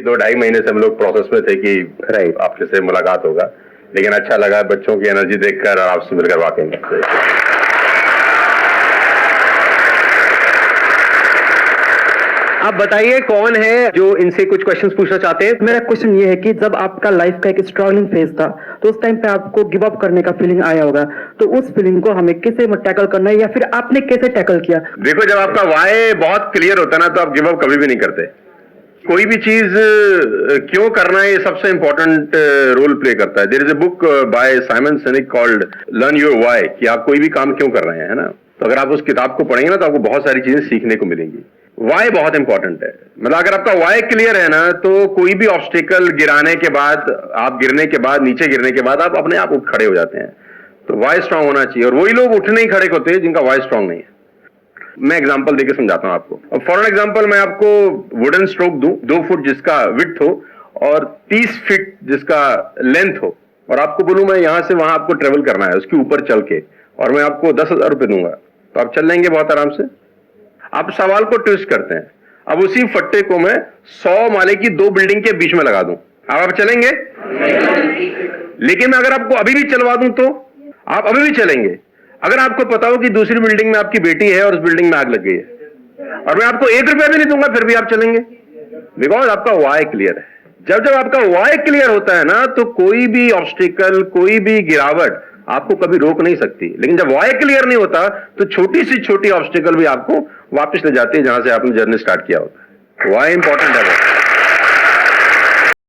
2-2.5 महीने से हम लोग प्रोसेस में थे कि आपके से मुलाकात होगा, लेकिन अच्छा लगा बच्चों की एनर्जी देखकर और आपसे मिलकर वाकई में। आप बताइए कौन है जो इनसे कुछ क्वेश्चंस पूछना चाहते हैं। मेरा क्वेश्चन ये है कि जब आपका लाइफ का एक स्ट्रगलिंग फेज था तो उस टाइम पे आपको गिव अप करने का फीलिंग आया होगा, तो उस फीलिंग को हमें कैसे टैकल करना है या फिर आपने कैसे टैकल किया? देखो, जब आपका वाई बहुत क्लियर होता है ना तो आप गिव अप कभी भी नहीं करते। कोई भी चीज क्यों करना है ये सबसे इंपॉर्टेंट रोल प्ले करता है। There is a book by Simon Sinek called learn your why, कि आप कोई भी काम क्यों कर रहे हैं, है ना। तो अगर आप उस किताब को पढ़ेंगे ना तो आपको बहुत सारी चीजें सीखने को मिलेंगी। वाई बहुत इंपॉर्टेंट है। मतलब अगर आपका वाई क्लियर है ना तो कोई भी ऑब्स्टिकल गिराने के बाद, आप गिरने के बाद, नीचे गिरने के बाद आप अपने आप उठ खड़े हो जाते हैं। तो वाई स्ट्रांग होना चाहिए, और वही लोग उठने ही खड़े होते हैं जिनका वाई स्ट्रांग नहीं है। मैं एग्जांपल देके समझाता हूं आपको। अब फॉर एग्जांपल मैं आपको वुडन स्ट्रोक दूं, 2 फुट जिसका विड्थ हो और 30 फीट जिसका लेंथ हो, और आपको बोलूं मैं यहां से वहां आपको ट्रेवल करना है उसके ऊपर चल के, और मैं आपको 10,000 रुपए दूंगा, तो आप चल लेंगे बहुत आराम से। आप सवाल को ट्विस्ट करते हैं। अब उसी फट्टे को मैं 100 माले की 2 बिल्डिंग के बीच में लगा दूं, आप चलेंगे? लेकिन अगर आपको अभी भी चलवा दूं तो आप अभी भी चलेंगे। अगर आपको पता हो कि दूसरी बिल्डिंग में आपकी बेटी है और उस बिल्डिंग में आग लग गई है, और मैं आपको 1 रुपया भी नहीं दूंगा, फिर भी आप चलेंगे, बिकॉज आपका वाई क्लियर है। जब जब आपका वाई क्लियर होता है ना तो कोई भी ऑब्स्टिकल, कोई भी गिरावट आपको कभी रोक नहीं सकती। लेकिन जब वाई क्लियर नहीं होता तो छोटी सी छोटी ऑब्स्टिकल भी आपको वापस ले जाती है जहां से आपने जर्नी स्टार्ट किया होता है। वाई इंपॉर्टेंट है।